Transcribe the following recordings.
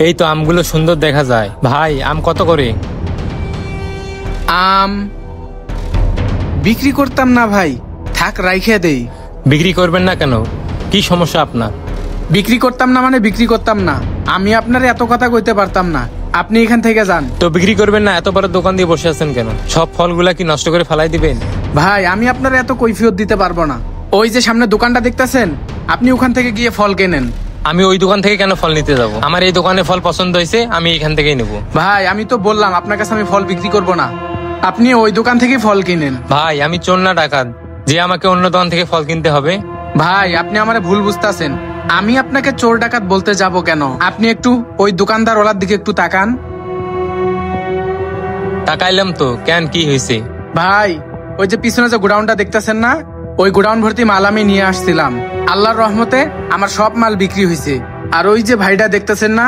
এই তো আমগুলো সুন্দর দেখা যায়। ভাই আম কত করে? আম বিক্রি করতাম না ভাই, থাক রাইখে দেই। বিক্রি করবেন না কেন? কি সমস্যা আপনার? বিক্রি করতাম না মানে বিক্রি করতাম না, আমি আপনার এত কথা কইতে পারতাম না। আপনি এখান থেকে যান। তো বিক্রি করবেন না, এত বড় দোকান দিয়ে বসে আছেন কেন? সব ফলগুলা কি নষ্ট করে ফেলাই দিবেন? ভাই আমি আপনার এত কৈফিয়ত দিতে পারবো না। ওই যে সামনে দোকানটা দেখতেছেন, আপনি ওখান থেকে গিয়ে ফল কেনেন। আমি ওই দোকান থেকে কেন ফল নিতে যাব? আমার এই দোকানে ফল পছন্দ হয়েছে, আমি এখান থেকেই নেব। ভাই আমি তো বললাম আপনার কাছে আমি ফল বিক্রি করব না, আপনি ওই দোকান থেকে ফল কিনেন। ভাই আমি চোর না ডাকাত যে আমাকে অন্য দোকান থেকে ফল কিনতে হবে? ভাই আপনি আমারে ভুল বুঝতেছেন, আমি আপনাকে চোর ডাকাত বলতে যাব কেন? আপনি একটু ওই দোকানদার ওলার দিকে একটু তাকান। তাকাইলাম তো, কেন কি হয়েছে? ভাই ওই যে পিছনে যে গোডাউনটা দেখতেছেন না, ওই গোডাউন ভর্তি মাল আমি নিয়ে আসছিলাম। আল্লাহর রহমতে আমার সব মাল বিক্রি হয়েছে। আর ওই যে ভাইটা দেখতেছেন না,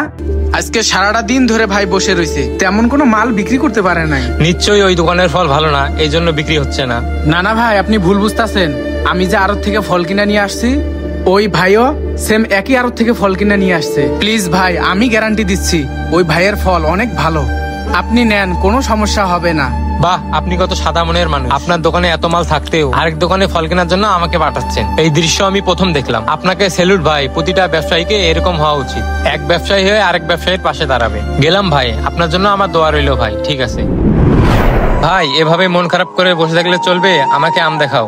আজকে সারাটা দিন ধরে ভাই বসে রয়েছে, তেমন কোনো মাল বিক্রি করতে পারে নাই। নিশ্চয়ই ওই দোকানের ফল ভালো না, এই জন্য বিক্রি হচ্ছে না। না না ভাই আপনি ভুল বুঝতেছেন, আমি যে আড়ত থেকে ফল কিনে নিয়ে আসছি, ওই ভাইও সেম একই আড়ত থেকে ফল কিনে নিয়ে আসছে। প্লিজ ভাই আমি গ্যারান্টি দিচ্ছি ওই ভাইয়ের ফল অনেক ভালো, আপনি নেন, কোনো সমস্যা হবে না। বাহ, আপনি কত সাদা মনের মানুষ। আপনার দোকানে এত মাল থাকতেও আরেক দোকানে ফল কেনার জন্য আমাকে পাঠাচ্ছেন, এই দৃশ্য আমি প্রথম দেখলাম। আপনাকে স্যালুট ভাই, প্রতিটা ব্যবসায়ীকে এরকম হওয়া উচিত। এক ব্যবসায়ী হয়ে আরেক ব্যবসায়ীর পাশে দাঁড়াবে। গেলাম ভাই, আপনার জন্য আমার দোয়া রইল ভাই। ঠিক আছে ভাই, এভাবে মন খারাপ করে বসে থাকলে চলবে? আমাকে আম দেখাও।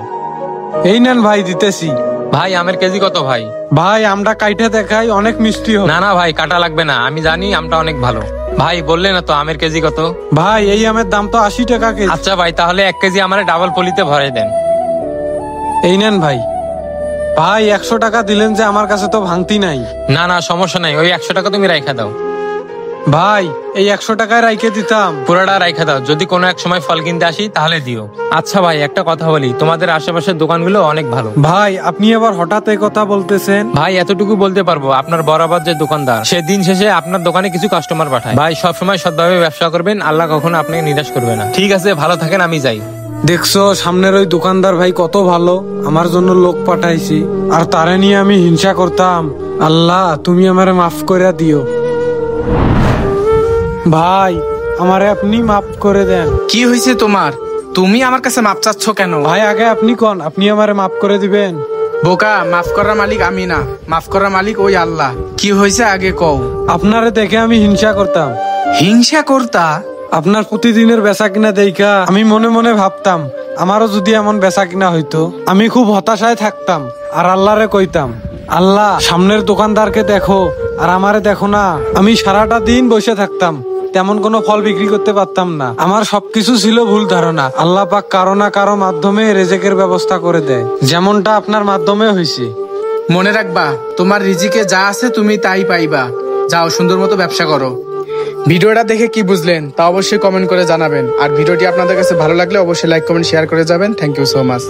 এই নেন ভাই, দিতেছি। ভাই আমের কেজি কত ভাই? ভাই আমরা কাইটা দেখাই, অনেক মিষ্টি হবে। না না ভাই, কাটা লাগবে না, আমি জানি আমটা অনেক ভালো। ভাই বললে না তো আমের কেজি কত? ভাই এই আমের দাম তো 80 টাকা কেজি। আচ্ছা ভাই, তাহলে 1 কেজি আমার ডাবল পলিতে ভরে দেন। এই নেন ভাই। ভাই 100 টাকা দিলেন যে, আমার কাছে তো ভাঙতি নাই। না না সমস্যা নাই, ওই 100 টাকা তুমি রাইখা দাও। ভাই এই 100 টাকায় রাইখে দিতাম। পুরাটা রাইখা দাও, যদি কোনো এক সময় ফল কিনতে আসি তাহলে দিও। আচ্ছা ভাই একটা কথা বলি, তোমাদের আশেপাশের দোকানগুলো অনেক ভালো। ভাই আপনি আবার হঠাৎ এই কথা বলতেছেন? ভাই এতটুকু বলতে পারবো, আপনার বরাবর যে দোকানদার, সে দিন শেষে আপনার দোকানে কিছু কাস্টমার পাঠায়। ভাই সবসময় সৎভাবে ব্যবসা করবেন, আল্লাহ কখনো আপনাকে নিরাশ করবে না। ঠিক আছে, ভালো থাকেন, আমি যাই। দেখছো সামনের ওই দোকানদার ভাই কত ভালো, আমার জন্য লোক পাঠাইছি, আর তারে নিয়ে আমি হিংসা করতাম। আল্লাহ তুমি আমারে মাফ করে দিও। ভাই আমারে আপনি মাফ করে দেন। কি হয়েছে তোমার? তুমি আমার কাছে মাপ চাচ্ছ কেন? ভাই আগে আপনি কোন, আপনি আমারে মাফ করে দিবেন। বোকা, মাফ করার মালিক আমি না, মাফ করার মালিক ওই আল্লাহ। কি হয়েছে আগে কও। আপনারে দেখে আমি হিংসা করতাম। হিংসা করতা? আপনার প্রতিদিনের বেচা কিনা দেখা আমি মনে মনে ভাবতাম, আমারও যদি এমন বেচা কিনা হইতো। আমি খুব হতাশায় থাকতাম, আর আল্লাহরে কইতাম, আল্লাহ সামনের দোকানদারকে দেখো আর আমারে দেখো না। আমি সারাটা দিন বসে থাকতাম, তেমন কোনো ফল বিক্রি করতে পারতাম না। আমার সবকিছু ছিল ভুল ধারণা। আল্লাহ পাক কারো না কারো মাধ্যমে রেজেকের ব্যবস্থা করে দেয়, যেমনটা আপনার মাধ্যমে হয়েছে। মনে রাখবা, তোমার রিজিকে যা আছে তুমি তাই পাইবা। যাও সুন্দর মতো ব্যবসা করো। ভিডিওটা দেখে কি বুঝলেন তা অবশ্যই কমেন্ট করে জানাবেন। আর ভিডিওটি আপনাদের কাছে ভালো লাগলে অবশ্যই লাইক কমেন্ট শেয়ার করে যাবেন। Thank you so much.